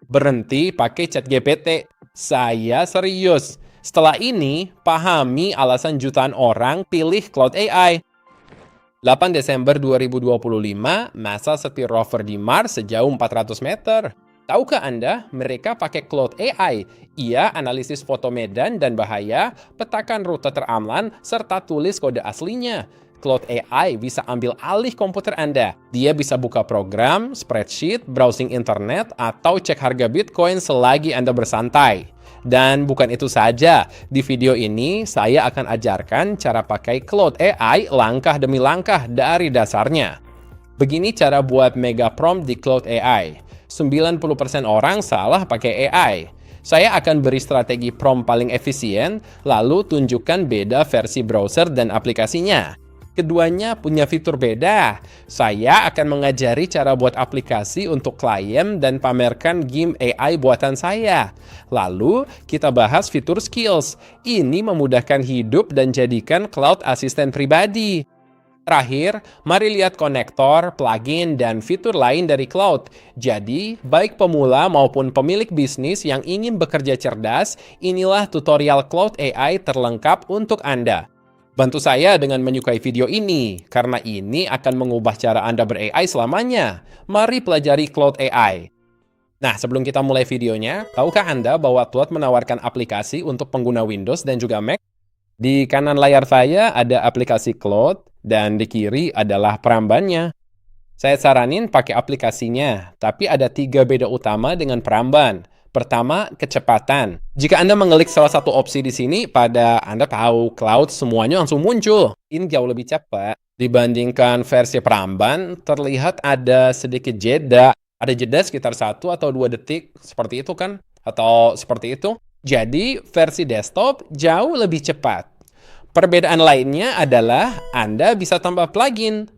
Berhenti pakai ChatGPT. Saya serius. Setelah ini, pahami alasan jutaan orang pilih Cloud AI. 8 Desember 2025, NASA setir rover di Mars sejauh 400 meter. Tahukah Anda, mereka pakai Cloud AI. Ia analisis foto medan dan bahaya, petakan rute teraman, serta tulis kode aslinya. Cloud AI bisa ambil alih komputer Anda. Dia bisa buka program, spreadsheet, browsing internet, atau cek harga Bitcoin selagi Anda bersantai. Dan bukan itu saja, di video ini saya akan ajarkan cara pakai Cloud AI langkah demi langkah dari dasarnya. Begini cara buat mega prompt di Cloud AI. 90% orang salah pakai AI. Saya akan beri strategi prompt paling efisien, lalu tunjukkan beda versi browser dan aplikasinya. Keduanya punya fitur beda. Saya akan mengajari cara buat aplikasi untuk klien dan pamerkan game AI buatan saya. Lalu, kita bahas fitur skills. Ini memudahkan hidup dan jadikan cloud asisten pribadi. Terakhir, mari lihat konektor, plugin, dan fitur lain dari cloud. Jadi, baik pemula maupun pemilik bisnis yang ingin bekerja cerdas, inilah tutorial Cloud AI terlengkap untuk Anda. Bantu saya dengan menyukai video ini, karena ini akan mengubah cara Anda ber-AI selamanya. Mari pelajari Cloud AI. Nah, sebelum kita mulai videonya, tahukah Anda bahwa Cloud menawarkan aplikasi untuk pengguna Windows dan juga Mac? Di kanan layar saya ada aplikasi Cloud, dan di kiri adalah perambannya. Saya saranin pakai aplikasinya, tapi ada 3 beda utama dengan peramban. Pertama, kecepatan. Jika Anda mengelik salah satu opsi di sini, pada Anda tahu Cloud semuanya langsung muncul. Ini jauh lebih cepat. Dibandingkan versi peramban, terlihat ada sedikit jeda. Ada jeda sekitar 1 atau 2 detik, seperti itu kan? Atau seperti itu. Jadi, versi desktop jauh lebih cepat. Perbedaan lainnya adalah Anda bisa tambah plugin.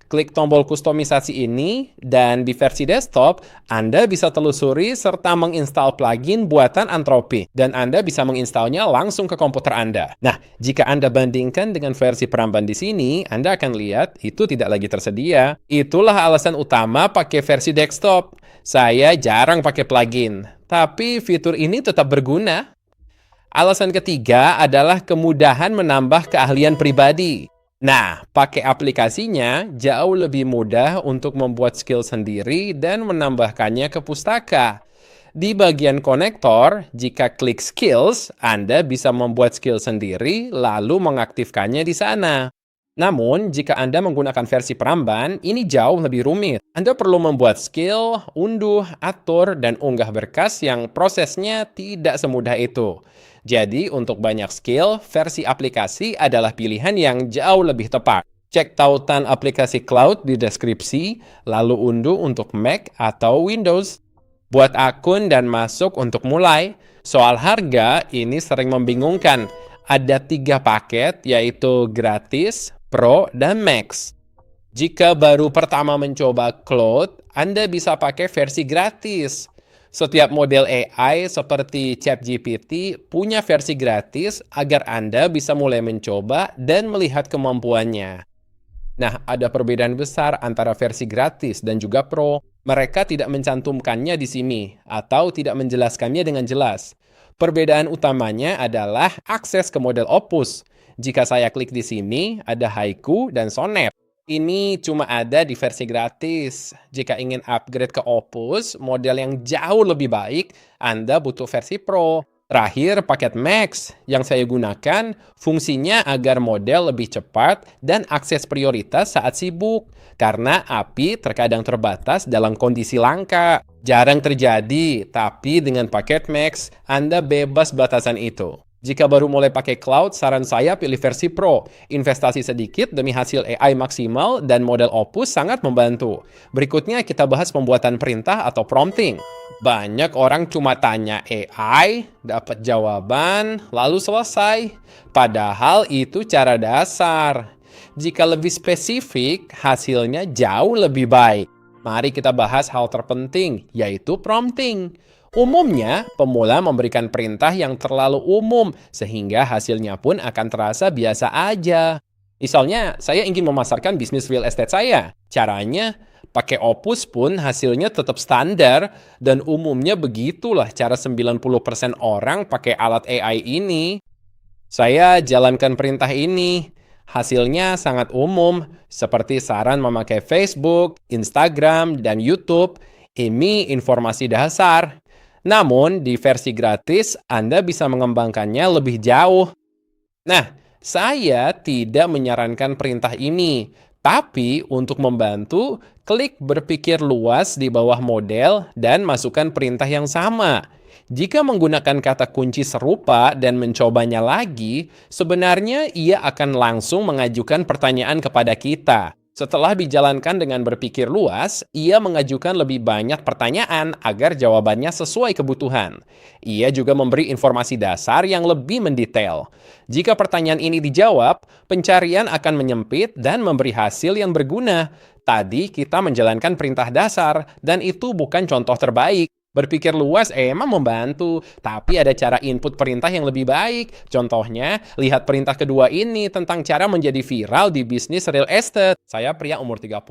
Klik tombol kustomisasi ini, dan di versi desktop, Anda bisa telusuri serta menginstal plugin buatan Anthropic, dan Anda bisa menginstalnya langsung ke komputer Anda. Nah, jika Anda bandingkan dengan versi peramban di sini, Anda akan lihat itu tidak lagi tersedia. Itulah alasan utama pakai versi desktop. Saya jarang pakai plugin, tapi fitur ini tetap berguna. Alasan ketiga adalah kemudahan menambah keahlian pribadi. Nah, pakai aplikasinya jauh lebih mudah untuk membuat skill sendiri dan menambahkannya ke pustaka. Di bagian konektor, jika klik skills, Anda bisa membuat skill sendiri lalu mengaktifkannya di sana. Namun, jika Anda menggunakan versi peramban, ini jauh lebih rumit. Anda perlu membuat skill, unduh, atur, dan unggah berkas yang prosesnya tidak semudah itu. Jadi, untuk banyak skill, versi aplikasi adalah pilihan yang jauh lebih tepat. Cek tautan aplikasi cloud di deskripsi, lalu unduh untuk Mac atau Windows. Buat akun dan masuk untuk mulai. Soal harga, ini sering membingungkan. Ada 3 paket, yaitu gratis, Pro, dan Max. Jika baru pertama mencoba Cloud, Anda bisa pakai versi gratis. Setiap model AI seperti ChatGPT punya versi gratis agar Anda bisa mulai mencoba dan melihat kemampuannya. Nah, ada perbedaan besar antara versi gratis dan juga Pro. Mereka tidak mencantumkannya di sini atau tidak menjelaskannya dengan jelas. Perbedaan utamanya adalah akses ke model Opus. Jika saya klik di sini, ada Haiku dan Sonnet. Ini cuma ada di versi gratis. Jika ingin upgrade ke Opus, model yang jauh lebih baik, Anda butuh versi Pro. Terakhir, paket Max yang saya gunakan, fungsinya agar model lebih cepat dan akses prioritas saat sibuk. Karena API terkadang terbatas dalam kondisi langka. Jarang terjadi, tapi dengan paket Max, Anda bebas batasan itu. Jika baru mulai pakai cloud, saran saya pilih versi Pro. Investasi sedikit demi hasil AI maksimal dan model Opus sangat membantu. Berikutnya kita bahas pembuatan perintah atau prompting. Banyak orang cuma tanya AI, dapat jawaban, lalu selesai. Padahal itu cara dasar. Jika lebih spesifik, hasilnya jauh lebih baik. Mari kita bahas hal terpenting, yaitu prompting. Umumnya, pemula memberikan perintah yang terlalu umum, sehingga hasilnya pun akan terasa biasa aja. Misalnya, saya ingin memasarkan bisnis real estate saya. Caranya, Pakai Opus pun hasilnya tetap standar, dan umumnya begitulah cara 90% orang pakai alat AI ini. Saya jalankan perintah ini. Hasilnya sangat umum, seperti saran memakai Facebook, Instagram, dan YouTube. Ini informasi dasar. Namun, di versi gratis, Anda bisa mengembangkannya lebih jauh. Nah, saya tidak menyarankan perintah ini, tapi untuk membantu, klik berpikir luas di bawah model dan masukkan perintah yang sama. Jika menggunakan kata kunci serupa dan mencobanya lagi, sebenarnya ia akan langsung mengajukan pertanyaan kepada kita. Setelah dijalankan dengan berpikir luas, ia mengajukan lebih banyak pertanyaan agar jawabannya sesuai kebutuhan. Ia juga memberi informasi dasar yang lebih mendetail. Jika pertanyaan ini dijawab, pencarian akan menyempit dan memberi hasil yang berguna. Tadi kita menjalankan perintah dasar, dan itu bukan contoh terbaik. Berpikir luas emang membantu, tapi ada cara input perintah yang lebih baik. Contohnya, lihat perintah kedua ini tentang cara menjadi viral di bisnis real estate. Saya pria umur 30.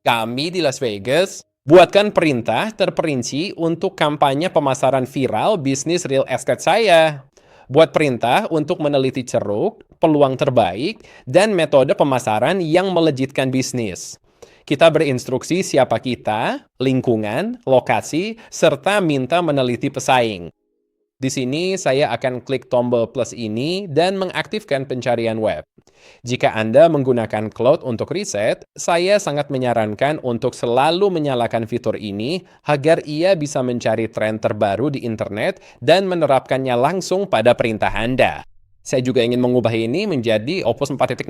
Kami di Las Vegas. Buatkan perintah terperinci untuk kampanye pemasaran viral bisnis real estate saya. Buat perintah untuk meneliti ceruk, peluang terbaik, dan metode pemasaran yang melejitkan bisnis. Kita berinstruksi siapa kita, lingkungan, lokasi, serta minta meneliti pesaing. Di sini saya akan klik tombol plus ini dan mengaktifkan pencarian web. Jika Anda menggunakan Claude untuk riset, saya sangat menyarankan untuk selalu menyalakan fitur ini agar ia bisa mencari tren terbaru di internet dan menerapkannya langsung pada perintah Anda. Saya juga ingin mengubah ini menjadi Opus 4.6.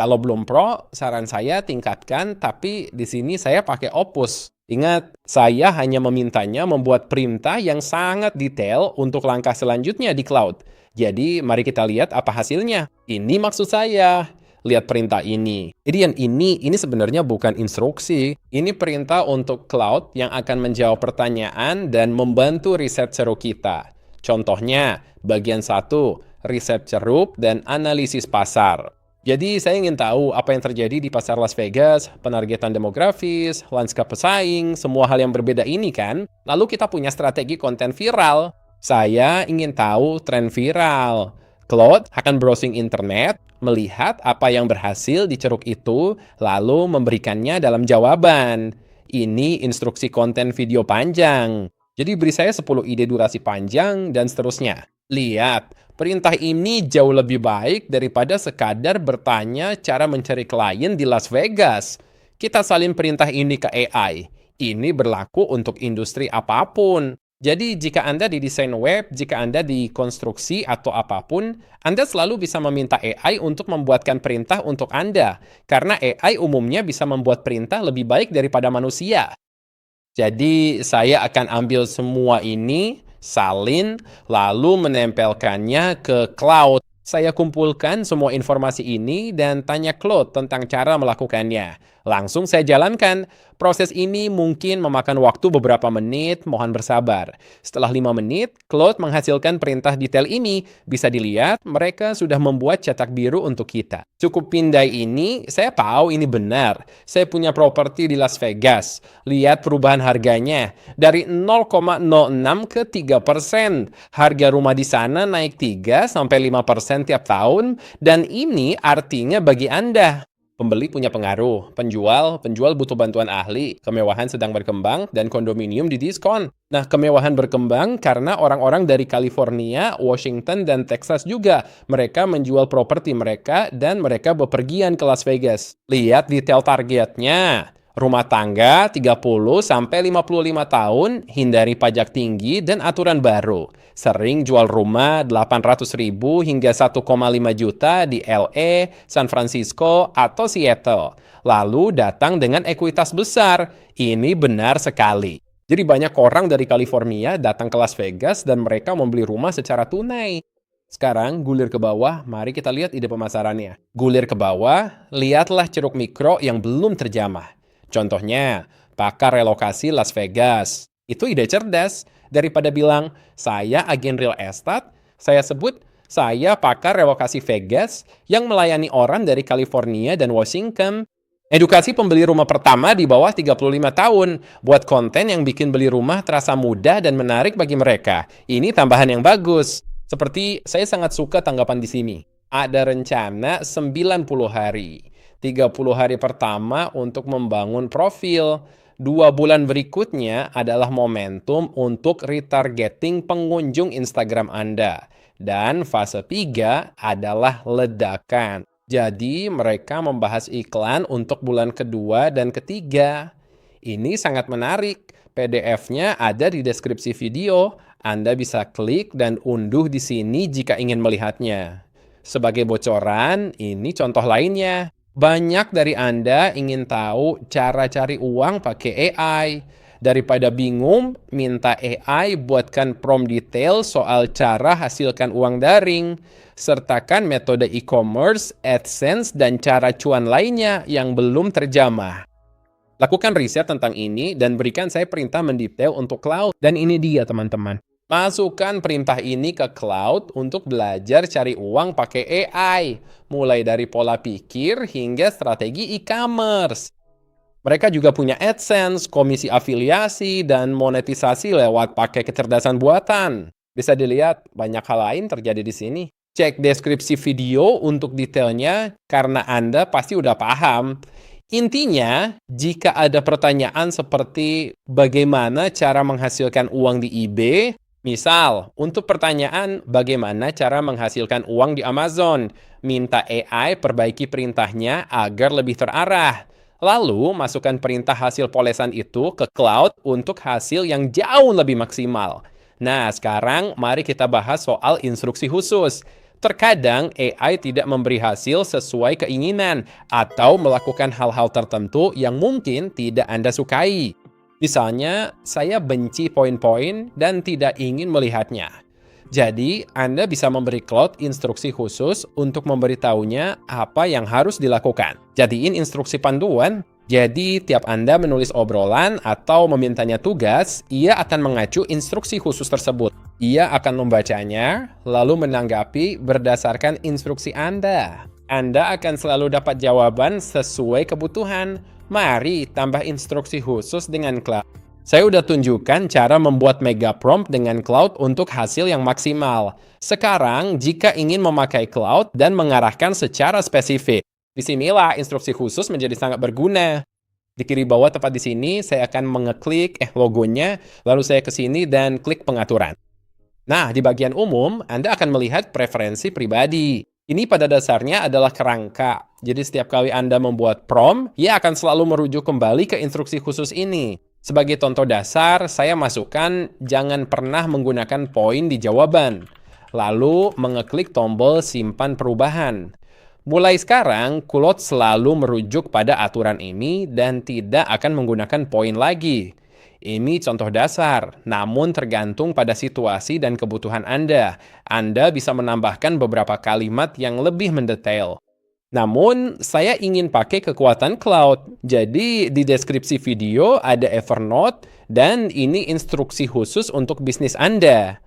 Kalau belum Pro, saran saya tingkatkan, tapi di sini saya pakai Opus. Ingat, saya hanya memintanya membuat perintah yang sangat detail untuk langkah selanjutnya di cloud. Jadi, mari kita lihat apa hasilnya. Ini maksud saya. Lihat perintah ini. Jadi yang ini sebenarnya bukan instruksi. Ini perintah untuk cloud yang akan menjawab pertanyaan dan membantu riset ceruk kita. Contohnya, bagian 1, riset ceruk dan analisis pasar. Jadi saya ingin tahu apa yang terjadi di pasar Las Vegas, penargetan demografis, lanskap pesaing, semua hal yang berbeda ini kan. Lalu kita punya strategi konten viral. Saya ingin tahu tren viral. Claude akan browsing internet, melihat apa yang berhasil di ceruk itu, lalu memberikannya dalam jawaban. Ini instruksi konten video panjang. Jadi beri saya 10 ide durasi panjang dan seterusnya. Lihat, perintah ini jauh lebih baik daripada sekadar bertanya cara mencari klien di Las Vegas. Kita salin perintah ini ke AI. Ini berlaku untuk industri apapun. Jadi jika Anda di desain web, jika Anda di konstruksi atau apapun, Anda selalu bisa meminta AI untuk membuatkan perintah untuk Anda. Karena AI umumnya bisa membuat perintah lebih baik daripada manusia. Jadi saya akan ambil semua ini, salin, lalu menempelkannya ke cloud. Saya kumpulkan semua informasi ini dan tanya Claude tentang cara melakukannya. Langsung saya jalankan. Proses ini mungkin memakan waktu beberapa menit, mohon bersabar. Setelah 5 menit, Claude menghasilkan perintah detail ini. Bisa dilihat, mereka sudah membuat cetak biru untuk kita. Cukup pindai ini, saya tahu ini benar. Saya punya properti di Las Vegas. Lihat perubahan harganya. Dari 0,06 ke 3%. Harga rumah di sana naik 3-5% tiap tahun. Dan ini artinya bagi Anda. Pembeli punya pengaruh, penjual butuh bantuan ahli, kemewahan sedang berkembang, dan kondominium didiskon. Nah, kemewahan berkembang karena orang-orang dari California, Washington, dan Texas juga. Mereka menjual properti mereka dan mereka bepergian ke Las Vegas. Lihat detail targetnya. Rumah tangga 30-55 tahun, hindari pajak tinggi dan aturan baru. Sering jual rumah 800.000 hingga 1,5 juta di LA, San Francisco, atau Seattle. Lalu datang dengan ekuitas besar. Ini benar sekali. Jadi banyak orang dari California datang ke Las Vegas dan mereka membeli rumah secara tunai. Sekarang gulir ke bawah, mari kita lihat ide pemasarannya. Gulir ke bawah, lihatlah ceruk mikro yang belum terjamah. Contohnya, pakar relokasi Las Vegas. Itu ide cerdas. Daripada bilang, saya agen real estate, saya sebut, saya pakar relokasi Vegas yang melayani orang dari California dan Washington. Edukasi pembeli rumah pertama di bawah 35 tahun. Buat konten yang bikin beli rumah terasa mudah dan menarik bagi mereka. Ini tambahan yang bagus. Seperti saya sangat suka tanggapan di sini. Ada rencana 90 hari. 30 hari pertama untuk membangun profil. 2 bulan berikutnya adalah momentum untuk retargeting pengunjung Instagram Anda. Dan fase 3 adalah ledakan. Jadi, mereka membahas iklan untuk bulan kedua dan ketiga. Ini sangat menarik. PDF-nya ada di deskripsi video. Anda bisa klik dan unduh di sini jika ingin melihatnya. Sebagai bocoran, ini contoh lainnya. Banyak dari Anda ingin tahu cara cari uang pakai AI. Daripada bingung, minta AI buatkan prompt detail soal cara hasilkan uang daring. Sertakan metode e-commerce, AdSense, dan cara cuan lainnya yang belum terjamah. Lakukan riset tentang ini dan berikan saya perintah mendetail untuk cloud. Dan ini dia teman-teman. Masukkan perintah ini ke cloud untuk belajar cari uang pakai AI. Mulai dari pola pikir hingga strategi e-commerce. Mereka juga punya AdSense, komisi afiliasi, dan monetisasi lewat pakai kecerdasan buatan. Bisa dilihat, banyak hal lain terjadi di sini. Cek deskripsi video untuk detailnya, karena Anda pasti udah paham. Intinya, jika ada pertanyaan seperti bagaimana cara menghasilkan uang di eBay, misal, untuk pertanyaan bagaimana cara menghasilkan uang di Amazon, minta AI perbaiki perintahnya agar lebih terarah. Lalu, masukkan perintah hasil polesan itu ke cloud untuk hasil yang jauh lebih maksimal. Nah, sekarang mari kita bahas soal instruksi khusus. Terkadang AI tidak memberi hasil sesuai keinginan atau melakukan hal-hal tertentu yang mungkin tidak Anda sukai. Misalnya, saya benci poin-poin dan tidak ingin melihatnya. Jadi, Anda bisa memberi cloud instruksi khusus untuk memberitahunya apa yang harus dilakukan. Jadiin instruksi panduan. Jadi, tiap Anda menulis obrolan atau memintanya tugas, ia akan mengacu instruksi khusus tersebut. Ia akan membacanya, lalu menanggapi berdasarkan instruksi Anda. Anda akan selalu dapat jawaban sesuai kebutuhan. Mari tambah instruksi khusus dengan cloud. Saya udah tunjukkan cara membuat mega prompt dengan cloud untuk hasil yang maksimal. Sekarang, jika ingin memakai cloud dan mengarahkan secara spesifik, disinilah instruksi khusus menjadi sangat berguna. Di kiri bawah tepat di sini, saya akan mengeklik logonya, lalu saya ke sini dan klik pengaturan. Nah, di bagian umum, Anda akan melihat preferensi pribadi. Ini pada dasarnya adalah kerangka. Jadi setiap kali Anda membuat prompt, ia akan selalu merujuk kembali ke instruksi khusus ini. Sebagai contoh dasar, saya masukkan jangan pernah menggunakan poin di jawaban. Lalu mengeklik tombol simpan perubahan. Mulai sekarang, Kulot selalu merujuk pada aturan ini dan tidak akan menggunakan poin lagi. Ini contoh dasar, namun tergantung pada situasi dan kebutuhan Anda. Anda bisa menambahkan beberapa kalimat yang lebih mendetail. Namun, saya ingin pakai kekuatan cloud. Jadi, di deskripsi video ada Evernote, dan ini instruksi khusus untuk bisnis Anda.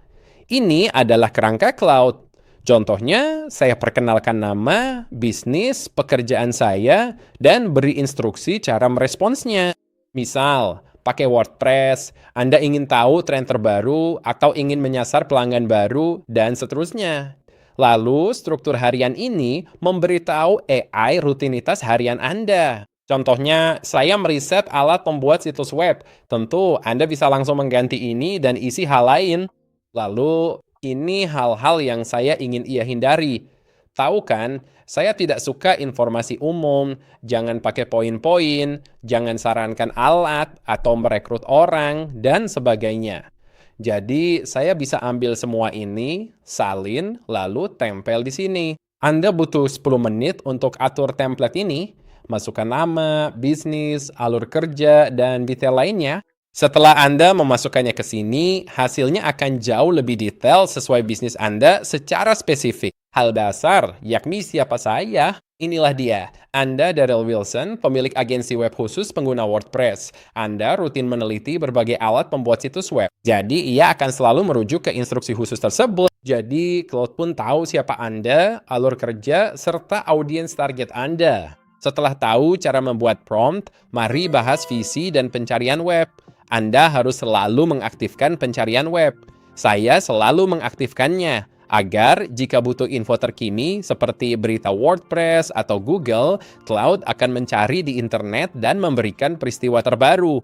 Ini adalah kerangka cloud. Contohnya, saya perkenalkan nama, bisnis, pekerjaan saya, dan beri instruksi cara meresponsnya. Misal, pakai WordPress, Anda ingin tahu tren terbaru, atau ingin menyasar pelanggan baru, dan seterusnya. Lalu, struktur harian ini memberitahu AI rutinitas harian Anda. Contohnya, saya meriset alat pembuat situs web. Tentu, Anda bisa langsung mengganti ini dan isi hal lain. Lalu, ini hal-hal yang saya ingin ia hindari. Tahu kan, saya tidak suka informasi umum, jangan pakai poin-poin, jangan sarankan alat atau merekrut orang, dan sebagainya. Jadi, saya bisa ambil semua ini, salin, lalu tempel di sini. Anda butuh 10 menit untuk atur template ini, masukkan nama, bisnis, alur kerja, dan detail lainnya. Setelah Anda memasukkannya ke sini, hasilnya akan jauh lebih detail sesuai bisnis Anda secara spesifik. Hal dasar, yakni siapa saya? Inilah dia. Anda Daryl Wilson, pemilik agensi web khusus pengguna WordPress. Anda rutin meneliti berbagai alat pembuat situs web. Jadi, ia akan selalu merujuk ke instruksi khusus tersebut. Jadi, Cloud pun tahu siapa Anda, alur kerja, serta audiens target Anda. Setelah tahu cara membuat prompt, mari bahas visi dan pencarian web. Anda harus selalu mengaktifkan pencarian web. Saya selalu mengaktifkannya, agar jika butuh info terkini seperti berita WordPress atau Google, Cloud akan mencari di internet dan memberikan peristiwa terbaru.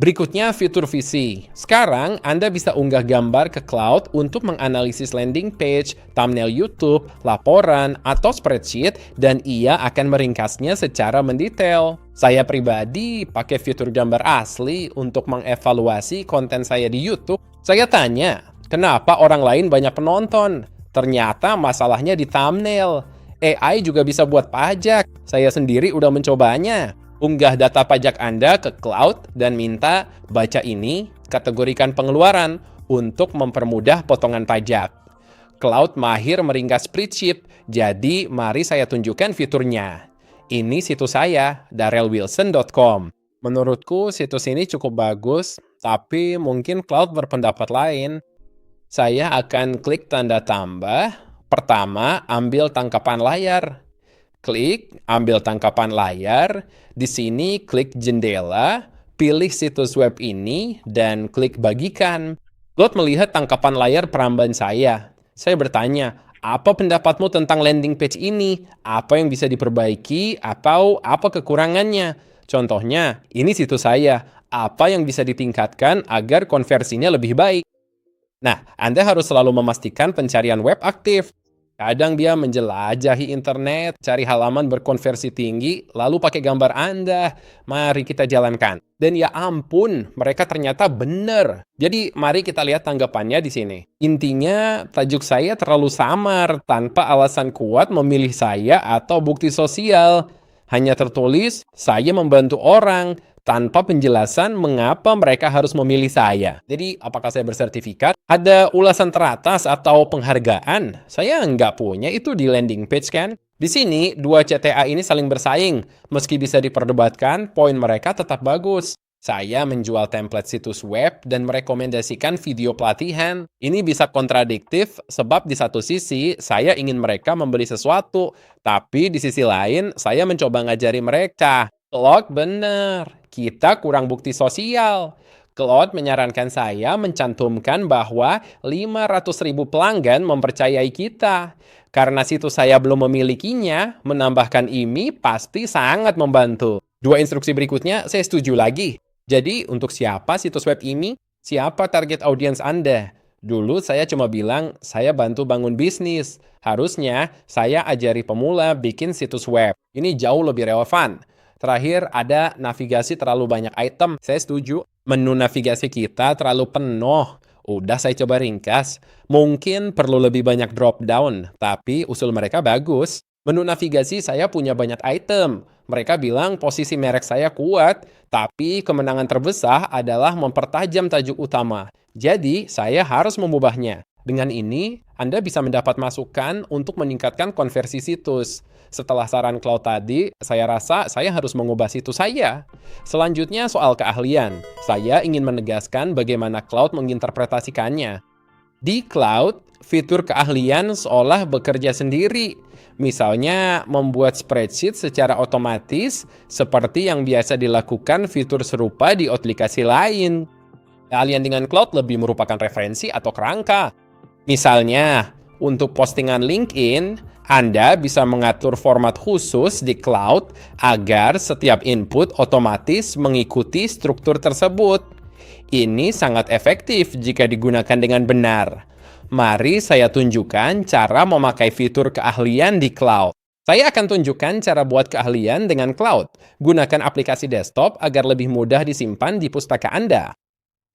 Berikutnya fitur visi. Sekarang Anda bisa unggah gambar ke cloud untuk menganalisis landing page, thumbnail YouTube, laporan, atau spreadsheet, dan ia akan meringkasnya secara mendetail. Saya pribadi pakai fitur gambar asli untuk mengevaluasi konten saya di YouTube. Saya tanya, kenapa orang lain banyak penonton? Ternyata masalahnya di thumbnail. AI juga bisa buat pajak. Saya sendiri udah mencobanya. Unggah data pajak Anda ke cloud dan minta baca ini, kategorikan pengeluaran untuk mempermudah potongan pajak. Cloud mahir meringkas spreadsheet, jadi mari saya tunjukkan fiturnya. Ini situs saya, darrellwilson.com. Menurutku situs ini cukup bagus, tapi mungkin Cloud berpendapat lain. Saya akan klik tanda tambah. Pertama, ambil tangkapan layar. Klik, ambil tangkapan layar. Di sini klik jendela, pilih situs web ini, dan klik bagikan. Cloud melihat tangkapan layar peramban saya. Saya bertanya, apa pendapatmu tentang landing page ini? Apa yang bisa diperbaiki atau apa kekurangannya? Contohnya, ini situs saya. Apa yang bisa ditingkatkan agar konversinya lebih baik? Nah, Anda harus selalu memastikan pencarian web aktif. Kadang dia menjelajahi internet, cari halaman berkonversi tinggi, lalu pakai gambar Anda. Mari kita jalankan. Dan ya ampun, mereka ternyata benar. Jadi mari kita lihat tanggapannya di sini. Intinya, tajuk saya terlalu samar, tanpa alasan kuat memilih saya atau bukti sosial. Hanya tertulis, saya membantu orang, tanpa penjelasan mengapa mereka harus memilih saya. Jadi, apakah saya bersertifikat? Ada ulasan teratas atau penghargaan? Saya nggak punya itu di landing page kan? Di sini, dua CTA ini saling bersaing. Meski bisa diperdebatkan, poin mereka tetap bagus. Saya menjual template situs web dan merekomendasikan video pelatihan. Ini bisa kontradiktif sebab di satu sisi, saya ingin mereka membeli sesuatu. Tapi di sisi lain, saya mencoba ngajari mereka. Claude benar, kita kurang bukti sosial. Claude menyarankan saya mencantumkan bahwa 500.000 pelanggan mempercayai kita. Karena situs saya belum memilikinya, menambahkan IMEI pasti sangat membantu. Dua instruksi berikutnya saya setuju lagi. Jadi, untuk siapa situs web IMEI? Siapa target audiens Anda? Dulu saya cuma bilang, saya bantu bangun bisnis. Harusnya, saya ajari pemula bikin situs web. Ini jauh lebih relevan. Terakhir, ada navigasi terlalu banyak item. Saya setuju. Menu navigasi kita terlalu penuh. Udah saya coba ringkas. Mungkin perlu lebih banyak drop down, tapi usul mereka bagus. Menu navigasi saya punya banyak item. Mereka bilang posisi merek saya kuat, tapi kemenangan terbesar adalah mempertajam tajuk utama. Jadi, saya harus mengubahnya. Dengan ini, Anda bisa mendapat masukan untuk meningkatkan konversi situs. Setelah saran Cloud tadi, saya rasa saya harus mengubah situs saya. Selanjutnya soal keahlian. Saya ingin menegaskan bagaimana Cloud menginterpretasikannya. Di Cloud, fitur keahlian seolah bekerja sendiri. Misalnya, membuat spreadsheet secara otomatis seperti yang biasa dilakukan fitur serupa di aplikasi lain. Keahlian dengan Cloud lebih merupakan referensi atau kerangka. Misalnya, untuk postingan LinkedIn, Anda bisa mengatur format khusus di Cloud agar setiap input otomatis mengikuti struktur tersebut. Ini sangat efektif jika digunakan dengan benar. Mari saya tunjukkan cara memakai fitur keahlian di Cloud. Saya akan tunjukkan cara buat keahlian dengan Cloud. Gunakan aplikasi desktop agar lebih mudah disimpan di pustaka Anda.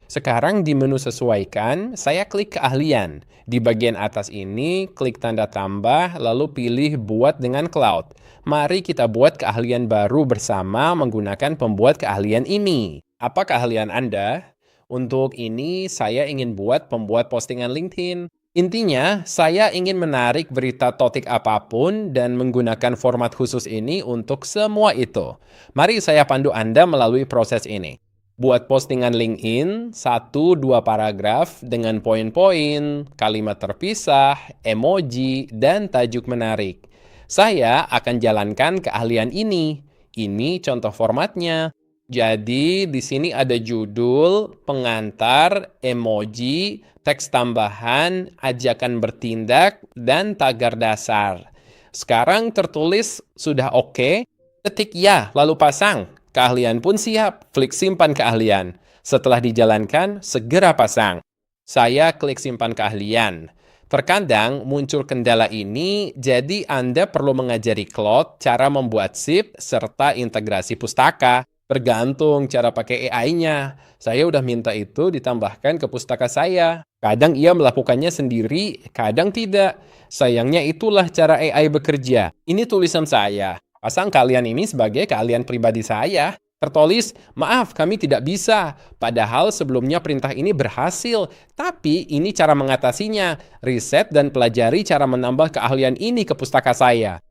Sekarang di menu sesuaikan, saya klik keahlian. Di bagian atas ini, klik tanda tambah, lalu pilih buat dengan Cloud. Mari kita buat keahlian baru bersama menggunakan pembuat keahlian ini. Apa keahlian Anda? Untuk ini, saya ingin buat pembuat postingan LinkedIn. Intinya, saya ingin menarik berita topik apapun dan menggunakan format khusus ini untuk semua itu. Mari saya pandu Anda melalui proses ini. Buat postingan LinkedIn, 1-2 paragraf dengan poin-poin, kalimat terpisah, emoji, dan tajuk menarik. Saya akan jalankan keahlian ini. Ini contoh formatnya. Jadi di sini ada judul, pengantar, emoji, teks tambahan, ajakan bertindak, dan tagar dasar. Sekarang tertulis sudah oke, ketik ya, lalu pasang. Keahlian pun siap, klik simpan keahlian. Setelah dijalankan, segera pasang. Saya klik simpan keahlian. Terkadang muncul kendala ini, jadi Anda perlu mengajari Claude cara membuat zip serta integrasi pustaka. Bergantung cara pakai AI-nya. Saya udah minta itu ditambahkan ke pustaka saya. Kadang ia melakukannya sendiri, kadang tidak. Sayangnya itulah cara AI bekerja. Ini tulisan saya. Pasang kalian ini sebagai keahlian pribadi saya. Tertulis, maaf kami tidak bisa. Padahal sebelumnya perintah ini berhasil. Tapi ini cara mengatasinya. Riset dan pelajari cara menambah keahlian ini ke pustaka saya.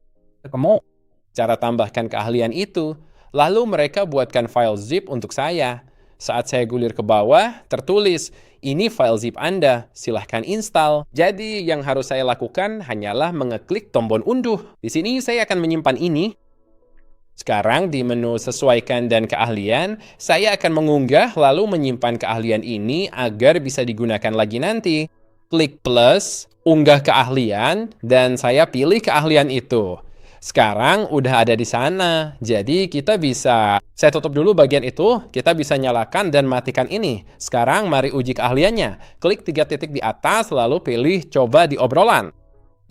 Kamu cara tambahkan keahlian itu. Lalu mereka buatkan file zip untuk saya. Saat saya gulir ke bawah, tertulis, ini file zip Anda, silahkan install. Jadi yang harus saya lakukan hanyalah mengeklik tombol unduh. Di sini saya akan menyimpan ini. Sekarang di menu sesuaikan dan keahlian, saya akan mengunggah lalu menyimpan keahlian ini agar bisa digunakan lagi nanti. Klik plus, unggah keahlian, dan saya pilih keahlian itu. Sekarang udah ada di sana, jadi kita bisa... Saya tutup dulu bagian itu, kita bisa nyalakan dan matikan ini. Sekarang mari uji keahliannya. Klik 3 titik di atas, lalu pilih coba di obrolan.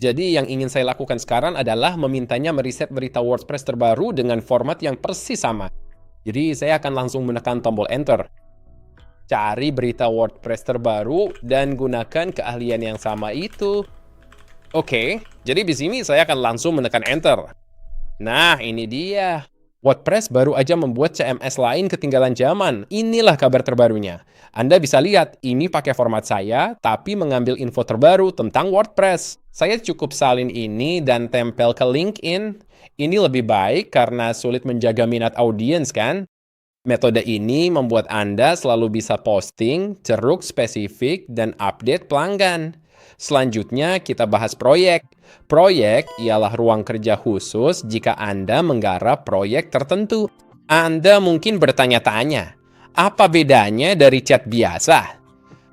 Jadi yang ingin saya lakukan sekarang adalah memintanya meriset berita WordPress terbaru dengan format yang persis sama. Jadi saya akan langsung menekan tombol Enter. Cari berita WordPress terbaru dan gunakan keahlian yang sama itu. Oke, jadi di sini saya akan langsung menekan Enter. Nah, ini dia. WordPress baru aja membuat CMS lain ketinggalan zaman. Inilah kabar terbarunya. Anda bisa lihat, ini pakai format saya, tapi mengambil info terbaru tentang WordPress. Saya cukup salin ini dan tempel ke LinkedIn. Ini lebih baik karena sulit menjaga minat audiens, kan? Metode ini membuat Anda selalu bisa posting, ceruk spesifik, dan update pelanggan. Selanjutnya, kita bahas proyek. Proyek ialah ruang kerja khusus jika Anda menggarap proyek tertentu. Anda mungkin bertanya-tanya, apa bedanya dari chat biasa?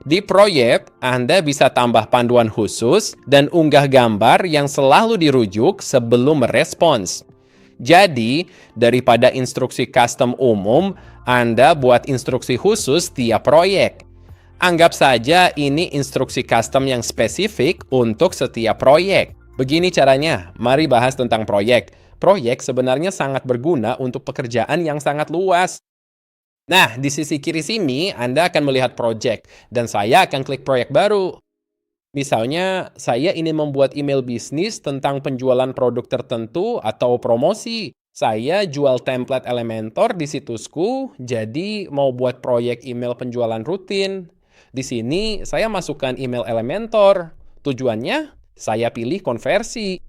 Di proyek, Anda bisa tambah panduan khusus dan unggah gambar yang selalu dirujuk sebelum merespons. Jadi, daripada instruksi custom umum, Anda buat instruksi khusus tiap proyek. Anggap saja ini instruksi custom yang spesifik untuk setiap proyek. Begini caranya, mari bahas tentang proyek. Proyek sebenarnya sangat berguna untuk pekerjaan yang sangat luas. Nah, di sisi kiri sini Anda akan melihat proyek, dan saya akan klik proyek baru. Misalnya, saya ingin membuat email bisnis tentang penjualan produk tertentu atau promosi. Saya jual template Elementor di situsku, jadi mau buat proyek email penjualan rutin. Di sini, saya masukkan email Elementor. Tujuannya, saya pilih konversi.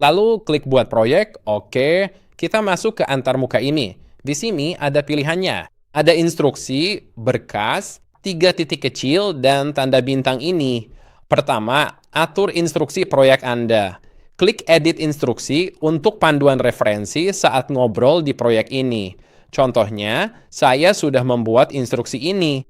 Lalu, klik buat proyek. Oke, kita masuk ke antarmuka ini. Di sini ada pilihannya. Ada instruksi, berkas, 3 titik kecil, dan tanda bintang ini. Pertama, atur instruksi proyek Anda. Klik edit instruksi untuk panduan referensi saat ngobrol di proyek ini. Contohnya, saya sudah membuat instruksi ini.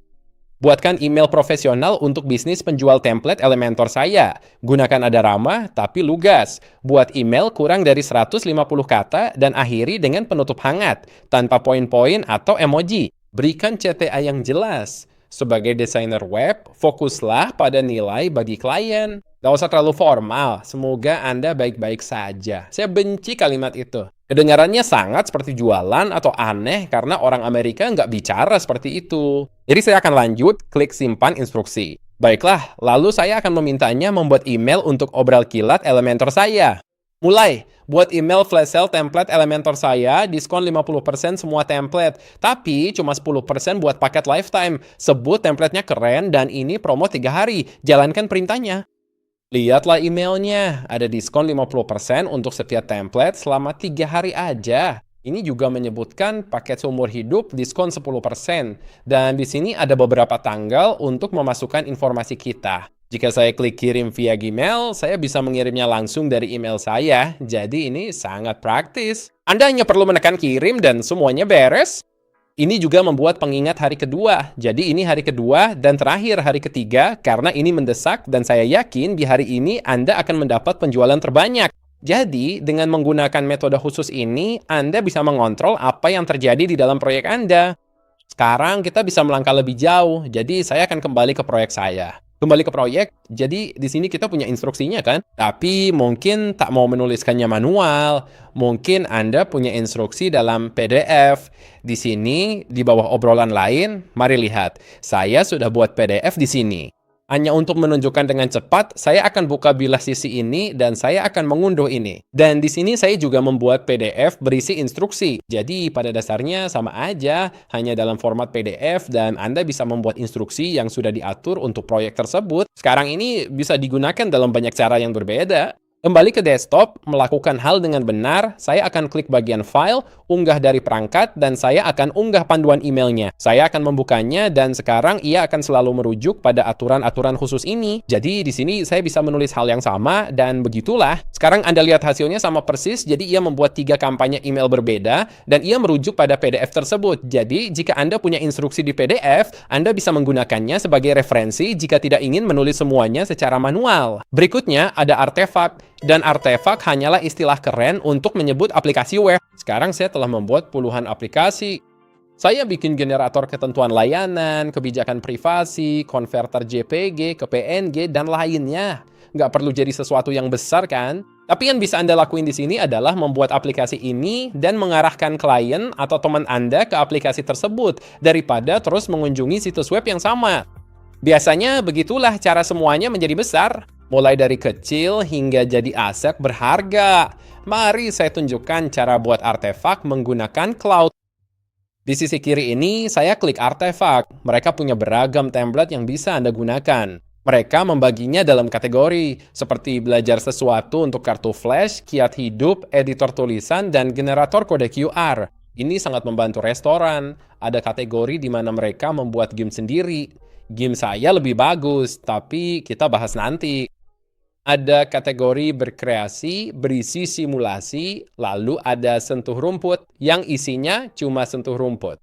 Buatkan email profesional untuk bisnis penjual template Elementor saya. Gunakan nada ramah tapi lugas. Buat email kurang dari 150 kata dan akhiri dengan penutup hangat, tanpa poin-poin atau emoji. Berikan CTA yang jelas. Sebagai desainer web, fokuslah pada nilai bagi klien. Gak usah terlalu formal, semoga Anda baik-baik saja. Saya benci kalimat itu. Kedengarannya sangat seperti jualan atau aneh karena orang Amerika nggak bicara seperti itu. Jadi saya akan lanjut, klik simpan instruksi. Baiklah, lalu saya akan memintanya membuat email untuk obral kilat Elementor saya. Mulai, buat email flash sale template Elementor saya, diskon 50% semua template. Tapi cuma 10% buat paket lifetime. Sebut templatenya keren dan ini promo 3 hari. Jalankan perintahnya. Lihatlah emailnya, ada diskon 50% untuk setiap template selama 3 hari aja. Ini juga menyebutkan paket seumur hidup diskon 10%. Dan di sini ada beberapa tanggal untuk memasukkan informasi kita. Jika saya klik kirim via Gmail, saya bisa mengirimnya langsung dari email saya. Jadi ini sangat praktis. Anda hanya perlu menekan kirim dan semuanya beres. Ini juga membuat pengingat hari kedua. Jadi ini hari kedua dan terakhir hari ketiga karena ini mendesak dan saya yakin di hari ini Anda akan mendapat penjualan terbanyak. Jadi, dengan menggunakan metode khusus ini, Anda bisa mengontrol apa yang terjadi di dalam proyek Anda. Sekarang kita bisa melangkah lebih jauh. Jadi saya akan kembali ke proyek saya. Kembali ke proyek, jadi di sini kita punya instruksinya kan? Tapi mungkin tak mau menuliskannya manual. Mungkin Anda punya instruksi dalam PDF. Di sini, di bawah obrolan lain, mari lihat. Saya sudah buat PDF di sini. Hanya untuk menunjukkan dengan cepat, saya akan buka bilah sisi ini dan saya akan mengunduh ini. Dan di sini saya juga membuat PDF berisi instruksi. Jadi pada dasarnya sama aja, hanya dalam format PDF dan Anda bisa membuat instruksi yang sudah diatur untuk proyek tersebut. Sekarang ini bisa digunakan dalam banyak cara yang berbeda. Kembali ke desktop, melakukan hal dengan benar, saya akan klik bagian file, unggah dari perangkat, dan saya akan unggah panduan emailnya. Saya akan membukanya, dan sekarang ia akan selalu merujuk pada aturan-aturan khusus ini. Jadi di sini saya bisa menulis hal yang sama, dan begitulah. Sekarang Anda lihat hasilnya sama persis, jadi ia membuat 3 kampanye email berbeda, dan ia merujuk pada PDF tersebut. Jadi jika Anda punya instruksi di PDF, Anda bisa menggunakannya sebagai referensi jika tidak ingin menulis semuanya secara manual. Berikutnya ada artefak. Dan artefak hanyalah istilah keren untuk menyebut aplikasi web. Sekarang saya telah membuat puluhan aplikasi. Saya bikin generator ketentuan layanan, kebijakan privasi, konverter JPG ke PNG, dan lainnya. Nggak perlu jadi sesuatu yang besar kan? Tapi yang bisa Anda lakuin di sini adalah membuat aplikasi ini dan mengarahkan klien atau teman Anda ke aplikasi tersebut daripada terus mengunjungi situs web yang sama. Biasanya begitulah cara semuanya menjadi besar. Mulai dari kecil hingga jadi aset berharga. Mari saya tunjukkan cara buat artefak menggunakan cloud. Di sisi kiri ini, saya klik artefak. Mereka punya beragam template yang bisa Anda gunakan. Mereka membaginya dalam kategori, seperti belajar sesuatu untuk kartu flash, kiat hidup, editor tulisan, dan generator kode QR. Ini sangat membantu restoran. Ada kategori di mana mereka membuat game sendiri. Game saya lebih bagus, tapi kita bahas nanti. Ada kategori berkreasi, berisi simulasi, lalu ada sentuh rumput yang isinya cuma sentuh rumput.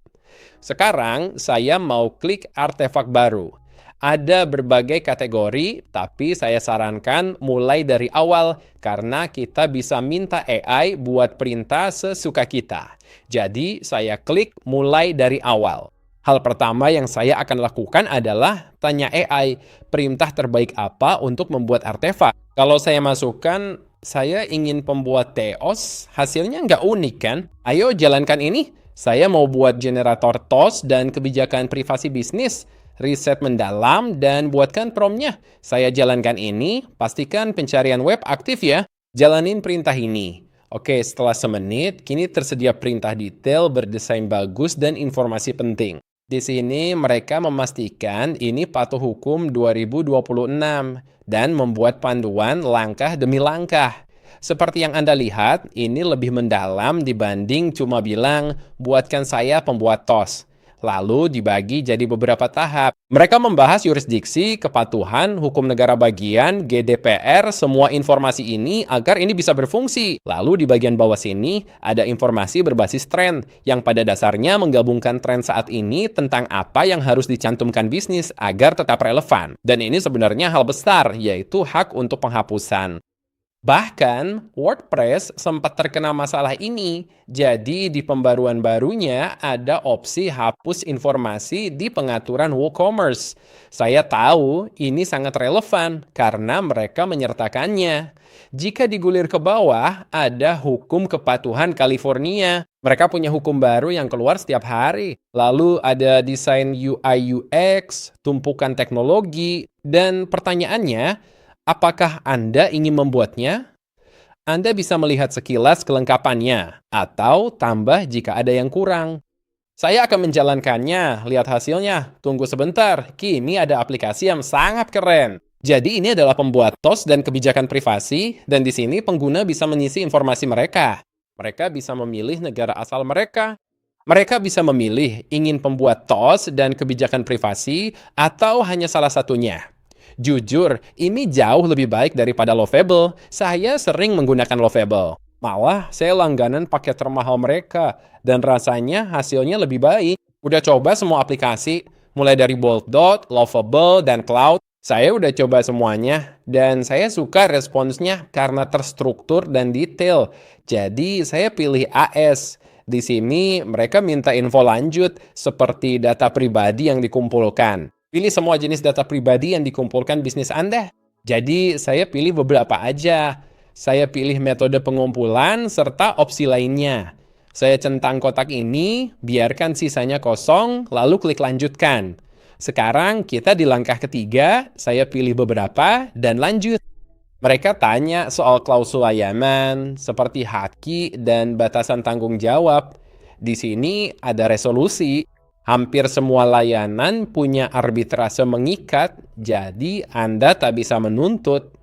Sekarang saya mau klik artefak baru. Ada berbagai kategori, tapi saya sarankan mulai dari awal karena kita bisa minta AI buat perintah sesuka kita. Jadi saya klik mulai dari awal. Hal pertama yang saya akan lakukan adalah tanya AI, perintah terbaik apa untuk membuat artefak. Kalau saya masukkan, saya ingin pembuat TOS, hasilnya nggak unik kan? Ayo jalankan ini. Saya mau buat generator TOS dan kebijakan privasi bisnis. Riset mendalam dan buatkan prompt-nya. Saya jalankan ini, pastikan pencarian web aktif ya. Jalanin perintah ini. Oke, setelah semenit, kini tersedia perintah detail, berdesain bagus, dan informasi penting. Di sini mereka memastikan ini patuh hukum 2026 dan membuat panduan langkah demi langkah. Seperti yang Anda lihat, ini lebih mendalam dibanding cuma bilang, buatkan saya pembuat TOS. Lalu dibagi jadi beberapa tahap. Mereka membahas yurisdiksi, kepatuhan, hukum negara bagian, GDPR, semua informasi ini agar ini bisa berfungsi. Lalu di bagian bawah sini ada informasi berbasis tren yang pada dasarnya menggabungkan tren saat ini tentang apa yang harus dicantumkan bisnis agar tetap relevan. Dan ini sebenarnya hal besar, yaitu hak untuk penghapusan. Bahkan, WordPress sempat terkena masalah ini. Jadi, di pembaruan barunya ada opsi hapus informasi di pengaturan WooCommerce. Saya tahu ini sangat relevan karena mereka menyertakannya. Jika digulir ke bawah, ada hukum kepatuhan California. Mereka punya hukum baru yang keluar setiap hari. Lalu ada desain UI UX, tumpukan teknologi, dan pertanyaannya, apakah Anda ingin membuatnya? Anda bisa melihat sekilas kelengkapannya, atau tambah jika ada yang kurang. Saya akan menjalankannya, lihat hasilnya. Tunggu sebentar, kini ada aplikasi yang sangat keren. Jadi ini adalah pembuat TOS dan kebijakan privasi, dan di sini pengguna bisa mengisi informasi mereka. Mereka bisa memilih negara asal mereka. Mereka bisa memilih ingin pembuat TOS dan kebijakan privasi, atau hanya salah satunya. Jujur, ini jauh lebih baik daripada Lovable. Saya sering menggunakan Lovable. Malah, saya langganan paket termahal mereka, dan rasanya hasilnya lebih baik. Udah coba semua aplikasi, mulai dari Boldot, Lovable, dan Cloud. Saya udah coba semuanya, dan saya suka responsnya karena terstruktur dan detail. Jadi, saya pilih AS. Di sini, mereka minta info lanjut, seperti data pribadi yang dikumpulkan. Pilih semua jenis data pribadi yang dikumpulkan bisnis Anda. Jadi, saya pilih beberapa aja. Saya pilih metode pengumpulan serta opsi lainnya. Saya centang kotak ini, biarkan sisanya kosong, lalu klik lanjutkan. Sekarang kita di langkah ketiga, saya pilih beberapa dan lanjut. Mereka tanya soal klausul layanan, seperti haki dan batasan tanggung jawab. Di sini ada resolusi. Hampir semua layanan punya arbitrase mengikat, jadi Anda tak bisa menuntut.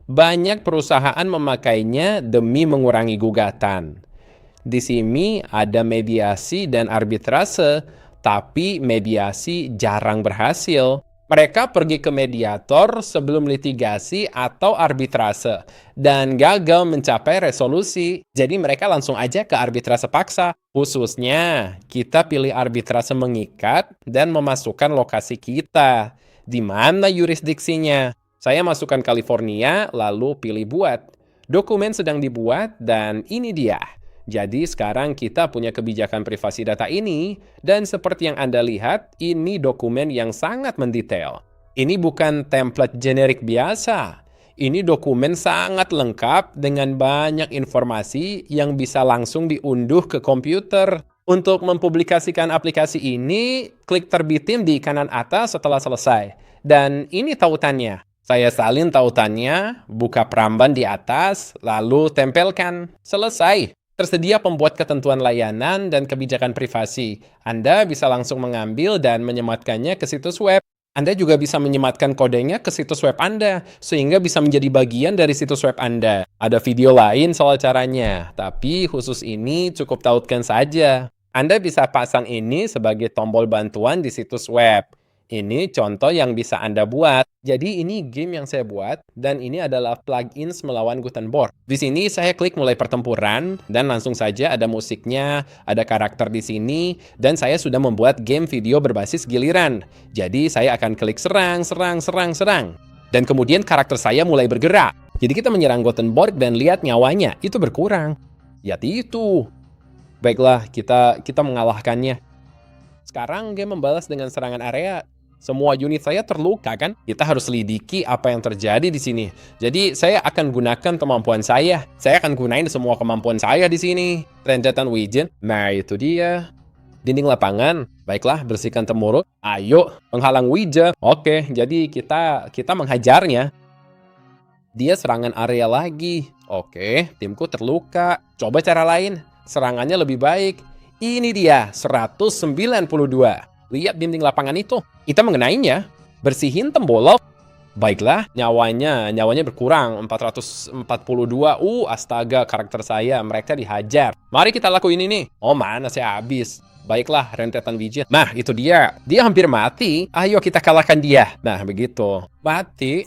Banyak perusahaan memakainya demi mengurangi gugatan. Di sini ada mediasi dan arbitrase, tapi mediasi jarang berhasil. Mereka pergi ke mediator sebelum litigasi atau arbitrase dan gagal mencapai resolusi. Jadi mereka langsung aja ke arbitrase paksa. Khususnya, kita pilih arbitrase mengikat dan memasukkan lokasi kita. Di mana yurisdiksinya? Saya masukkan California, lalu pilih buat. Dokumen sedang dibuat dan ini dia. Jadi sekarang kita punya kebijakan privasi data ini, dan seperti yang Anda lihat, ini dokumen yang sangat mendetail. Ini bukan template generik biasa. Ini dokumen sangat lengkap dengan banyak informasi yang bisa langsung diunduh ke komputer. Untuk mempublikasikan aplikasi ini, klik terbitin di kanan atas setelah selesai. Dan ini tautannya. Saya salin tautannya, buka peramban di atas, lalu tempelkan. Selesai. Tersedia pembuat ketentuan layanan dan kebijakan privasi. Anda bisa langsung mengambil dan menyematkannya ke situs web. Anda juga bisa menyematkan kodenya ke situs web Anda, sehingga bisa menjadi bagian dari situs web Anda. Ada video lain soal caranya, tapi khusus ini cukup tautkan saja. Anda bisa pasang ini sebagai tombol bantuan di situs web. Ini contoh yang bisa Anda buat. Jadi ini game yang saya buat, dan ini adalah plugins melawan Gutenberg. Di sini saya klik mulai pertempuran, dan langsung saja ada musiknya, ada karakter di sini, dan saya sudah membuat game video berbasis giliran. Jadi saya akan klik serang. Dan kemudian karakter saya mulai bergerak. Jadi kita menyerang Gutenberg dan lihat nyawanya, itu berkurang. Ya itu. Baiklah, kita mengalahkannya. Sekarang game membalas dengan serangan area. Semua unit saya terluka kan? Kita harus selidiki apa yang terjadi di sini. Jadi saya akan gunakan kemampuan saya. Saya akan gunain semua kemampuan saya di sini. Rentetan widget. Nah itu dia. Dinding lapangan. Baiklah, bersihkan temurut. Ayo, penghalang widget. Oke, jadi kita menghajarnya. Dia serangan area lagi. Oke, timku terluka. Coba cara lain. Serangannya lebih baik. Ini dia, 192. Lihat dinding lapangan itu. Kita mengenainya. Bersihin tembolok. Baiklah, nyawanya berkurang. 442. Astaga, karakter saya. Mereka dihajar. Mari kita lakuin ini. Oh, mana saya habis. Baiklah, rentetan widget. Nah, itu dia. Dia hampir mati. Ayo kita kalahkan dia. Nah, begitu. Mati.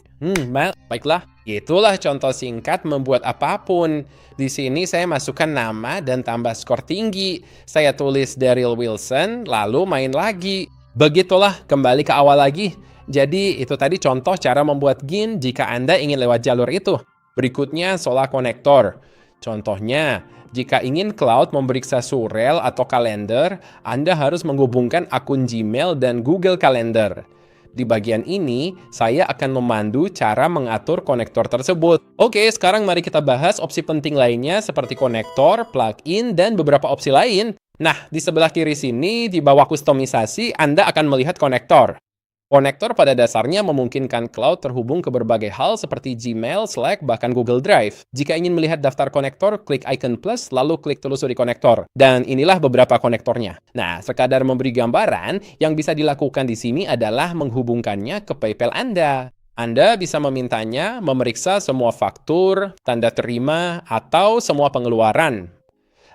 Baiklah. Itulah contoh singkat membuat apapun. Di sini saya masukkan nama dan tambah skor tinggi. Saya tulis Daryl Wilson, lalu main lagi. Begitulah, kembali ke awal lagi. Jadi, itu tadi contoh cara membuat GIN jika Anda ingin lewat jalur itu. Berikutnya, Solar Connector. Contohnya, jika ingin Cloud memeriksa surel atau kalender, Anda harus menghubungkan akun Gmail dan Google Calendar. Di bagian ini, saya akan memandu cara mengatur konektor tersebut. Oke, sekarang mari kita bahas opsi penting lainnya seperti konektor, plugin, dan beberapa opsi lain. Nah, di sebelah kiri sini, di bawah kustomisasi, Anda akan melihat konektor. Konektor pada dasarnya memungkinkan cloud terhubung ke berbagai hal seperti Gmail, Slack, bahkan Google Drive. Jika ingin melihat daftar konektor, klik icon plus, lalu klik telusuri konektor. Dan inilah beberapa konektornya. Nah, sekadar memberi gambaran, yang bisa dilakukan di sini adalah menghubungkannya ke PayPal Anda. Anda bisa memintanya memeriksa semua faktur, tanda terima, atau semua pengeluaran.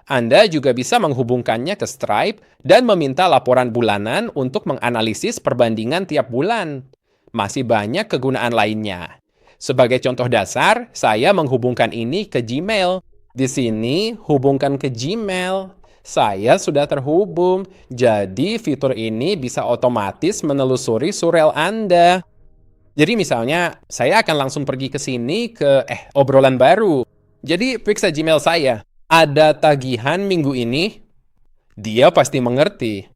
Anda juga bisa menghubungkannya ke Stripe dan meminta laporan bulanan untuk menganalisis perbandingan tiap bulan. Masih banyak kegunaan lainnya. Sebagai contoh dasar, saya menghubungkan ini ke Gmail. Di sini, hubungkan ke Gmail. Saya sudah terhubung, jadi fitur ini bisa otomatis menelusuri surel Anda. Jadi misalnya, saya akan langsung pergi ke sini ke obrolan baru. Jadi periksa Gmail saya. Ada tagihan minggu ini? Dia pasti mengerti.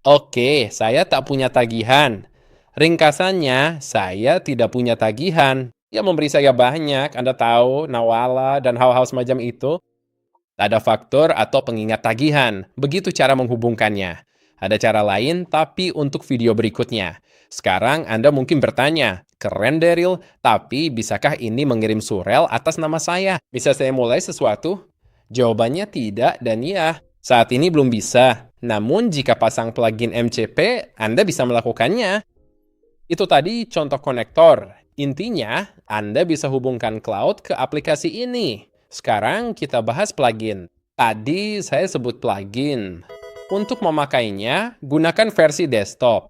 Oke, saya tak punya tagihan. Ringkasannya, saya tidak punya tagihan. Ya memberi saya banyak, Anda tahu, nawala, dan hal-hal semacam itu. Ada faktur atau pengingat tagihan. Begitu cara menghubungkannya. Ada cara lain, tapi untuk video berikutnya. Sekarang Anda mungkin bertanya, keren Daryl, tapi bisakah ini mengirim surel atas nama saya? Bisa saya mulai sesuatu? Jawabannya tidak dan ya. Saat ini belum bisa. Namun jika pasang plugin MCP, Anda bisa melakukannya. Itu tadi contoh konektor. Intinya, Anda bisa hubungkan cloud ke aplikasi ini. Sekarang kita bahas plugin. Tadi saya sebut plugin. Untuk memakainya, gunakan versi desktop.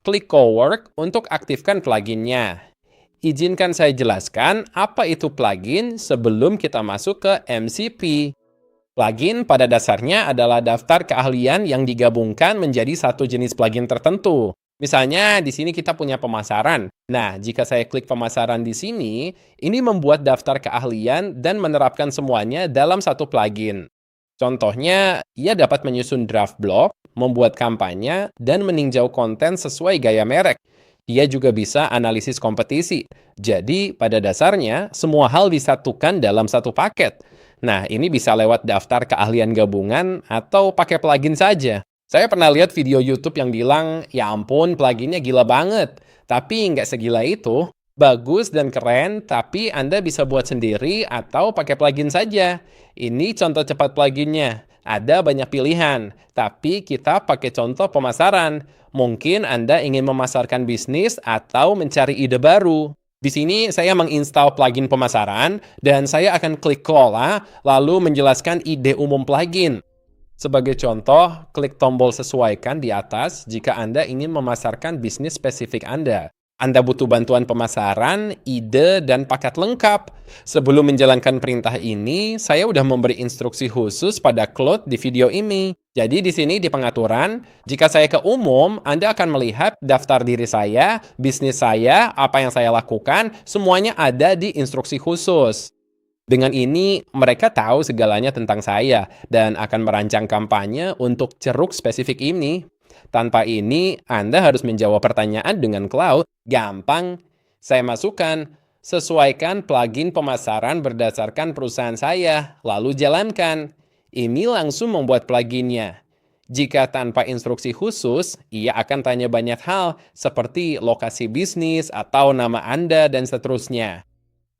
Klik Cowork untuk aktifkan pluginnya. Izinkan saya jelaskan apa itu plugin sebelum kita masuk ke MCP. Plugin pada dasarnya adalah daftar keahlian yang digabungkan menjadi satu jenis plugin tertentu. Misalnya, di sini kita punya pemasaran. Nah, jika saya klik pemasaran di sini, ini membuat daftar keahlian dan menerapkan semuanya dalam satu plugin. Contohnya, ia dapat menyusun draft blog, membuat kampanye, dan meninjau konten sesuai gaya merek. Ia juga bisa analisis kompetisi. Jadi, pada dasarnya, semua hal disatukan dalam satu paket. Nah, ini bisa lewat daftar keahlian gabungan atau pakai plugin saja. Saya pernah lihat video YouTube yang bilang, ya ampun, pluginnya gila banget. Tapi nggak segila itu. Bagus dan keren, tapi Anda bisa buat sendiri atau pakai plugin saja. Ini contoh cepat pluginnya. Ada banyak pilihan, tapi kita pakai contoh pemasaran. Mungkin Anda ingin memasarkan bisnis atau mencari ide baru. Di sini saya menginstal plugin pemasaran, dan saya akan klik kelola, lalu menjelaskan ide umum plugin. Sebagai contoh, klik tombol sesuaikan di atas jika Anda ingin memasarkan bisnis spesifik Anda. Anda butuh bantuan pemasaran, ide, dan paket lengkap. Sebelum menjalankan perintah ini, saya sudah memberi instruksi khusus pada Claude di video ini. Jadi di sini di pengaturan, jika saya ke umum, Anda akan melihat daftar diri saya, bisnis saya, apa yang saya lakukan, semuanya ada di instruksi khusus. Dengan ini, mereka tahu segalanya tentang saya dan akan merancang kampanye untuk ceruk spesifik ini. Tanpa ini, Anda harus menjawab pertanyaan dengan cloud. Gampang. Saya masukkan, sesuaikan plugin pemasaran berdasarkan perusahaan saya, lalu jalankan. Ini langsung membuat pluginnya. Jika tanpa instruksi khusus, ia akan tanya banyak hal, seperti lokasi bisnis atau nama Anda dan seterusnya.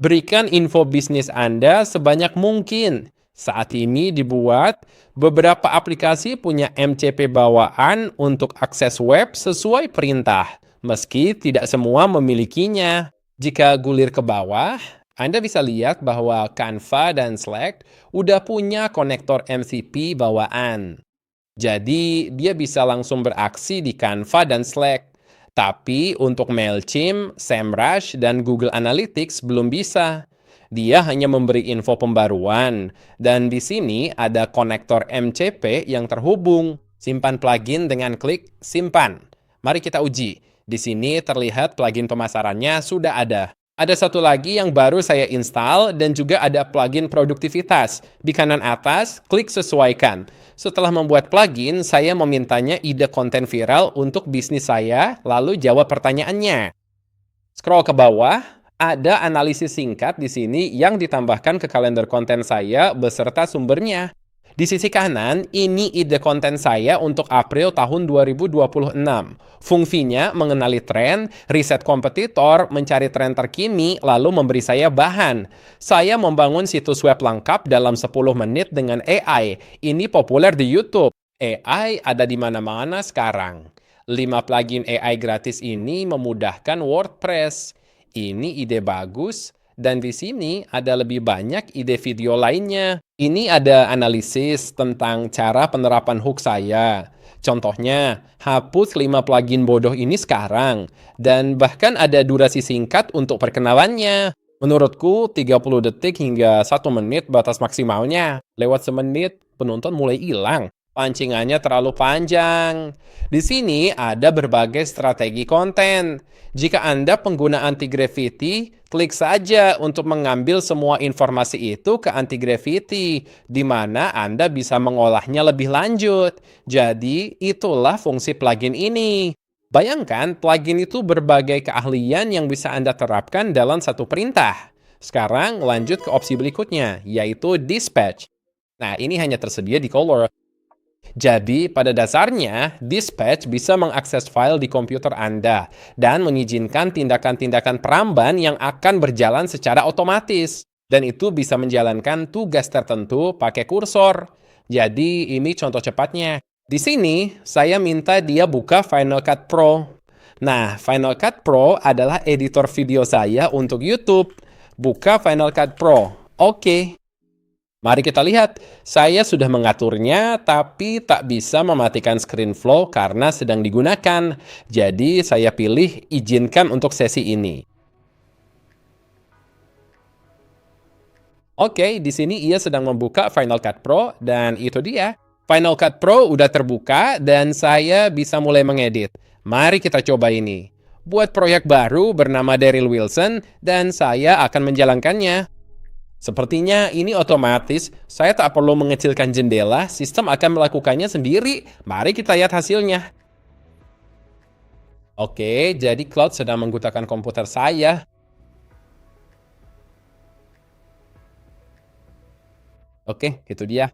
Berikan info bisnis Anda sebanyak mungkin. Saat ini dibuat, beberapa aplikasi punya MCP bawaan untuk akses web sesuai perintah, meski tidak semua memilikinya. Jika gulir ke bawah, Anda bisa lihat bahwa Canva dan Slack udah punya konektor MCP bawaan. Jadi, dia bisa langsung beraksi di Canva dan Slack. Tapi untuk MailChimp, SEMrush, dan Google Analytics belum bisa. Dia hanya memberi info pembaruan. Dan di sini ada konektor MCP yang terhubung. Simpan plugin dengan klik Simpan. Mari kita uji. Di sini terlihat plugin pemasarannya sudah ada. Ada satu lagi yang baru saya install dan juga ada plugin produktivitas. Di kanan atas, klik sesuaikan. Setelah membuat plugin, saya memintanya ide konten viral untuk bisnis saya, lalu jawab pertanyaannya. Scroll ke bawah, ada analisis singkat di sini yang ditambahkan ke kalender konten saya beserta sumbernya. Di sisi kanan, ini ide konten saya untuk April tahun 2026. Fungsinya mengenali tren, riset kompetitor, mencari tren terkini, lalu memberi saya bahan. Saya membangun situs web lengkap dalam 10 menit dengan AI. Ini populer di YouTube. AI ada di mana-mana sekarang. 5 plugin AI gratis ini memudahkan WordPress. Ini ide bagus. Dan di sini ada lebih banyak ide video lainnya. Ini ada analisis tentang cara penerapan hook saya, Contohnya, hapus 5 plugin bodoh ini sekarang, dan bahkan ada durasi singkat untuk perkenalannya. Menurutku, 30 detik hingga 1 menit batas maksimalnya. Lewat semenit, penonton mulai hilang. Pancingannya terlalu panjang. Di sini ada berbagai strategi konten. Jika Anda pengguna anti-gravity, klik saja untuk mengambil semua informasi itu ke anti-gravity, di mana Anda bisa mengolahnya lebih lanjut. Jadi, itulah fungsi plugin ini. Bayangkan, plugin itu berbagai keahlian yang bisa Anda terapkan dalam satu perintah. Sekarang, lanjut ke opsi berikutnya, yaitu Dispatch. Nah, ini hanya tersedia di Color. Jadi, pada dasarnya, Dispatch bisa mengakses file di komputer Anda dan mengizinkan tindakan-tindakan peramban yang akan berjalan secara otomatis. Dan itu bisa menjalankan tugas tertentu pakai kursor. Jadi, ini contoh cepatnya. Di sini, saya minta dia buka Final Cut Pro. Nah, Final Cut Pro adalah editor video saya untuk YouTube. Buka Final Cut Pro. Oke. Mari kita lihat, saya sudah mengaturnya tapi tak bisa mematikan screen flow karena sedang digunakan. Jadi saya pilih izinkan untuk sesi ini. Oke, di sini ia sedang membuka Final Cut Pro dan itu dia. Final Cut Pro udah terbuka dan saya bisa mulai mengedit. Mari kita coba ini. Buat proyek baru bernama Daryl Wilson dan saya akan menjalankannya. Sepertinya ini otomatis, saya tak perlu mengecilkan jendela, sistem akan melakukannya sendiri. Mari kita lihat hasilnya. Oke, jadi Cloud sedang menggunakan komputer saya. Oke, itu dia.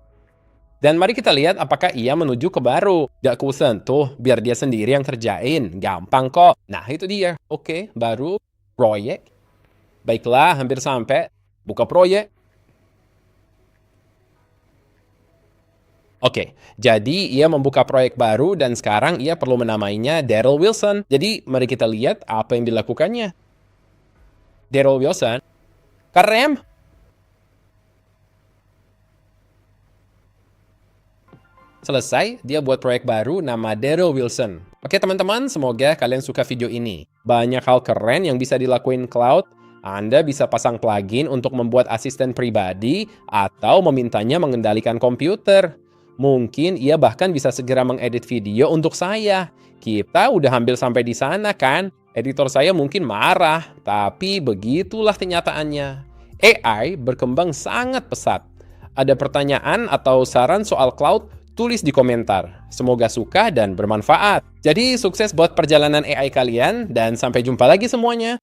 Dan mari kita lihat apakah ia menuju ke baru. Gak kusentuh, biar dia sendiri yang kerjain. Gampang kok. Nah, itu dia. Oke, baru, proyek. Baiklah, hampir sampai. Buka proyek. Oke, jadi ia membuka proyek baru dan sekarang ia perlu menamainya Daryl Wilson. Jadi, mari kita lihat apa yang dilakukannya. Daryl Wilson. Keren. Selesai, dia buat proyek baru nama Daryl Wilson. Oke teman-teman, semoga kalian suka video ini. Banyak hal keren yang bisa dilakuin Cloud. Anda bisa pasang plugin untuk membuat asisten pribadi atau memintanya mengendalikan komputer. Mungkin ia bahkan bisa segera mengedit video untuk saya. Kita udah hampir sampai di sana kan? Editor saya mungkin marah, tapi begitulah kenyataannya. AI berkembang sangat pesat. Ada pertanyaan atau saran soal Cloud? Tulis di komentar. Semoga suka dan bermanfaat. Jadi sukses buat perjalanan AI kalian dan sampai jumpa lagi semuanya.